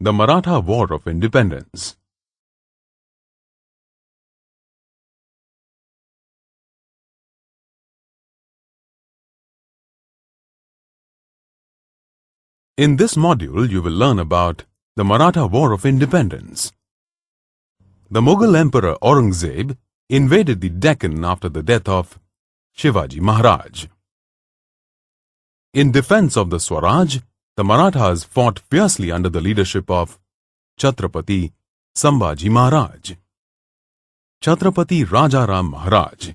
The Maratha War of Independence. In this module, you will learn about the Maratha War of Independence. The Mughal Emperor Aurangzeb invaded the Deccan after the death of Shivaji Maharaj. In defense of the Swaraj, the Marathas fought fiercely under the leadership of Chhatrapati Sambhaji Maharaj, Chhatrapati Rajaram Maharaj,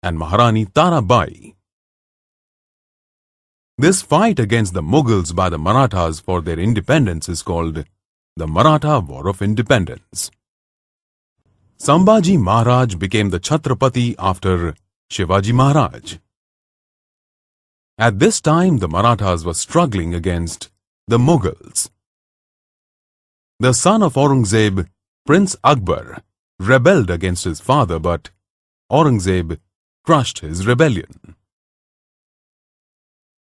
and Maharani Tarabai. This fight against the Mughals by the Marathas for their independence is called the Maratha War of Independence. Sambhaji Maharaj became the Chhatrapati after Shivaji Maharaj. At this time, the Marathas were struggling against the Mughals. The son of Aurangzeb, Prince Akbar, rebelled against his father, but Aurangzeb crushed his rebellion.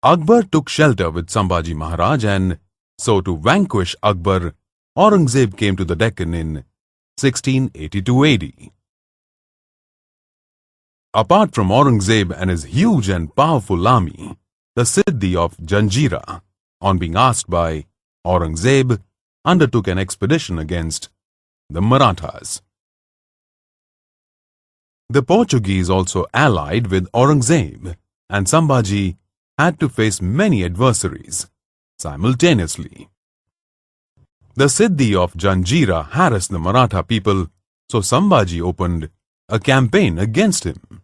Akbar took shelter with Sambhaji Maharaj, and so to vanquish Akbar, Aurangzeb came to the Deccan in 1682 AD. Apart from Aurangzeb and his huge and powerful army, the Siddi of Janjira, on being asked by Aurangzeb, undertook an expedition against the Marathas. The Portuguese also allied with Aurangzeb, and Sambhaji had to face many adversaries simultaneously. The Siddi of Janjira harassed the Maratha people, so Sambhaji opened a campaign against him.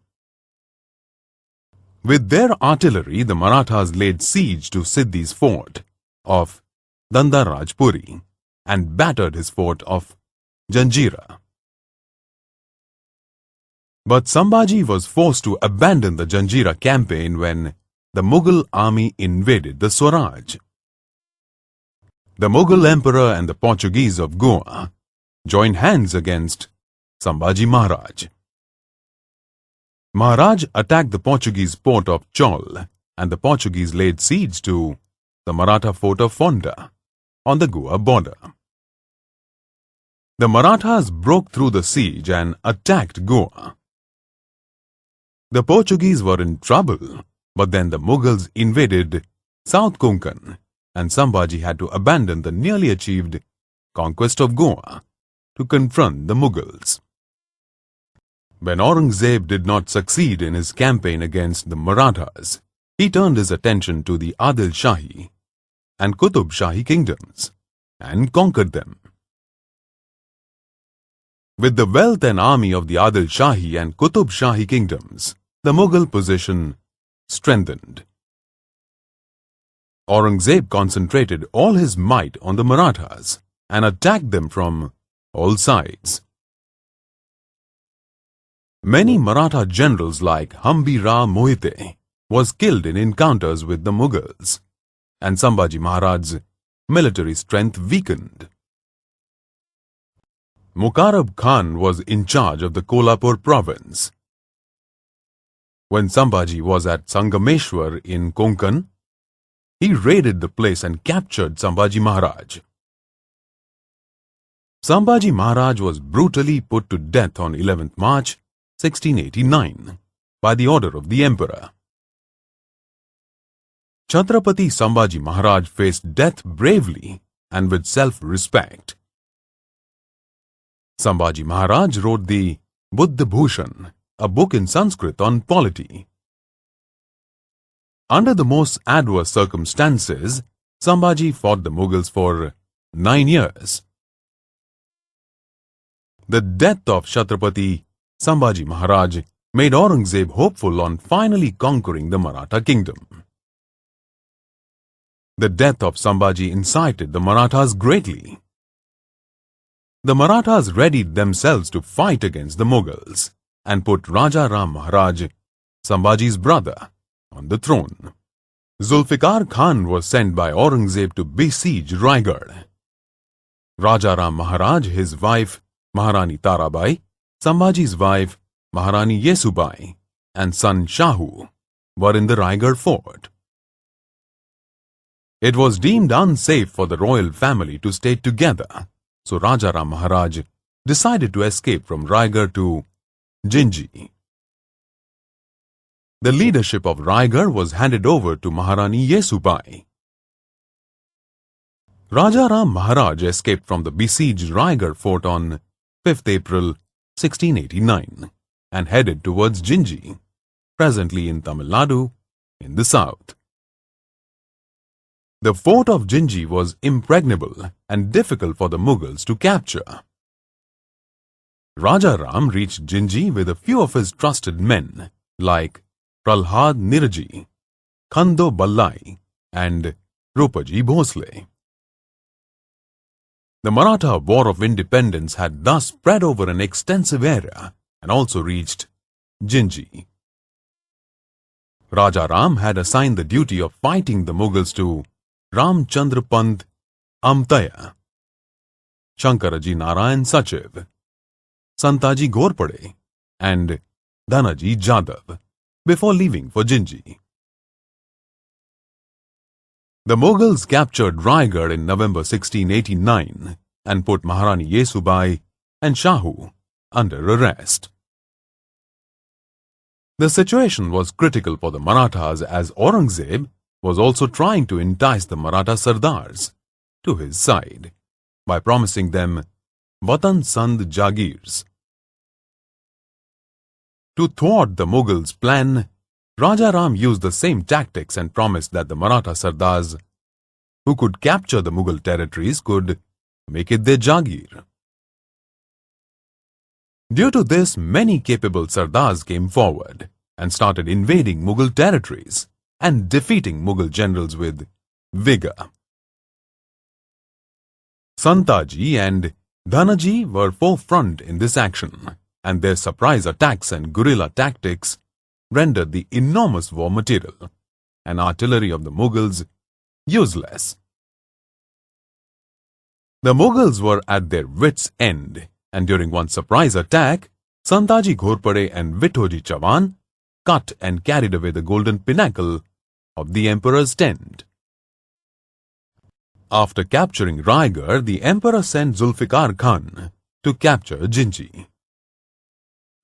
With their artillery, the Marathas laid siege to Siddi's fort of Dandarajpuri and battered his fort of Janjira. But Sambhaji was forced to abandon the Janjira campaign when the Mughal army invaded the Swaraj. The Mughal emperor and the Portuguese of Goa joined hands against Sambhaji Maharaj. Maharaj attacked the Portuguese port of Chol, and the Portuguese laid siege to the Maratha fort of Fonda on the Goa border. The Marathas broke through the siege and attacked Goa. The Portuguese were in trouble, but then the Mughals invaded South Konkan, and Sambhaji had to abandon the nearly achieved conquest of Goa to confront the Mughals. When Aurangzeb did not succeed in his campaign against the Marathas, he turned his attention to the Adilshahi and Qutubshahi kingdoms and conquered them. With the wealth and army of the Adilshahi and Qutubshahi kingdoms, the Mughal position strengthened. Aurangzeb concentrated all his might on the Marathas and attacked them from all sides. Many Maratha generals like Hambira Mohite was killed in encounters with the Mughals, and Sambhaji Maharaj's military strength weakened. Mukarrab Khan was in charge of the Kolhapur province. When Sambhaji was at Sangameshwar in Konkan, he raided the place and captured Sambhaji Maharaj. Sambhaji Maharaj was brutally put to death on 11th March 1689 by the order of the emperor. Chhatrapati Sambhaji Maharaj faced death bravely and with self-respect. Sambhaji Maharaj wrote the Buddha Bhushan, a book in Sanskrit on polity. Under the most adverse circumstances, Sambhaji fought the Mughals for 9 years. The death of Chhatrapati Sambhaji Maharaj made Aurangzeb hopeful on finally conquering the Maratha kingdom. The death of Sambhaji incited the Marathas greatly. The Marathas readied themselves to fight against the Mughals and put Rajaram Maharaj, Sambhaji's brother, on the throne. Zulfikar Khan was sent by Aurangzeb to besiege Raigad. Rajaram Maharaj, his wife Maharani Tarabai, Sambhaji's wife Maharani Yesubai, and son Shahu were in the Raigad fort. It was deemed unsafe for the royal family to stay together, so Rajaram Maharaj decided to escape from Raigad to Jinji. The leadership of Raigad was handed over to Maharani Tarabai. Rajaram Maharaj escaped from the besieged Raigad fort on 5th April 1689 and headed towards Jinji, presently in Tamil Nadu, in the south. The fort of Jinji was impregnable and difficult for the Mughals to capture. Rajaram reached Jinji with a few of his trusted men like Prahlad Niraji, Khando Ballai and Rupaji Bhosle. The Maratha War of Independence had thus spread over an extensive area and also reached Jinji. Rajaram had assigned the duty of fighting the Mughals to Ramchandra Pant Amtaya, Shankaraji Narayan Sachiv, Santaji Ghorpade and Dhanaji Jadhav before leaving for Jinji. The Mughals captured Raigad in November 1689 and put Maharani Tarabai and Shahu under arrest. The situation was critical for the Marathas as Aurangzeb was also trying to entice the Maratha Sardars to his side by promising them Vatan Sand Jagirs. To thwart the Mughals' plan, Rajaram used the same tactics and promised that the Maratha Sardars who could capture the Mughal territories could make it their Jagir. Due to this, many capable Sardars came forward and started invading Mughal territories and defeating Mughal generals with vigor. Santaji and Dhanaji were forefront in this action, and their surprise attacks and guerrilla tactics rendered the enormous war material and artillery of the Mughals useless. The Mughals were at their wits' end, and during one surprise attack, Santaji Ghorpade and Vithoji Chavan cut and carried away the golden pinnacle of the emperor's tent. After capturing Raigad, the emperor sent Zulfikar Khan to capture Jinji.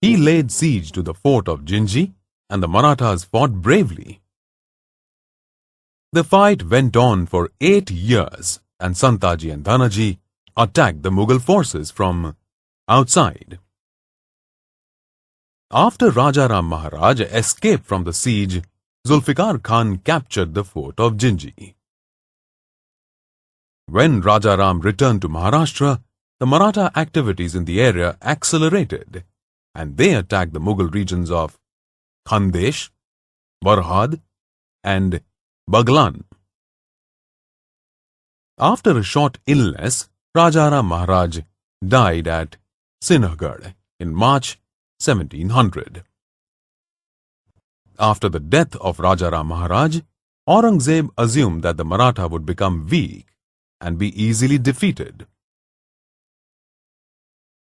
He laid siege to the fort of Jinji, and the Marathas fought bravely. The fight went on for 8 years, and Santaji and Dhanaji attacked the Mughal forces from outside. After Rajaram Maharaj escaped from the siege, Zulfikar Khan captured the fort of Jinji. When Rajaram returned to Maharashtra, the Maratha activities in the area accelerated, and they attacked the Mughal regions of Khandesh, Barhad, and Baglan. After a short illness, Rajaram Maharaj died at Sinhgarh in March 1700. After the death of Rajaram Maharaj, Aurangzeb assumed that the Maratha would become weak and be easily defeated.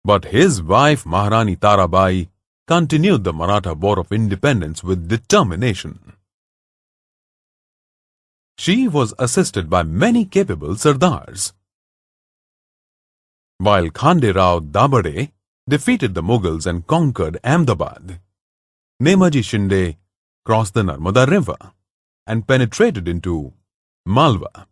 But his wife Maharani Tarabai continued the Maratha War of Independence with determination. She was assisted by many capable Sardars. While Khande Rao Dabade defeated the Mughals and conquered Ahmedabad, Nemaji Shinde crossed the Narmada River and penetrated into Malwa.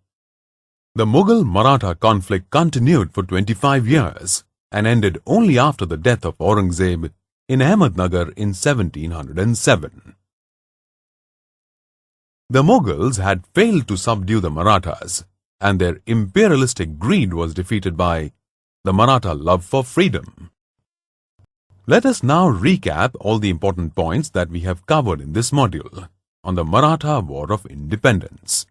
The Mughal-Maratha conflict continued for 25 years and ended only after the death of Aurangzeb in Ahmednagar in 1707. The Mughals had failed to subdue the Marathas, and their imperialistic greed was defeated by the Maratha love for freedom. Let us now recap all the important points that we have covered in this module on the Maratha War of Independence.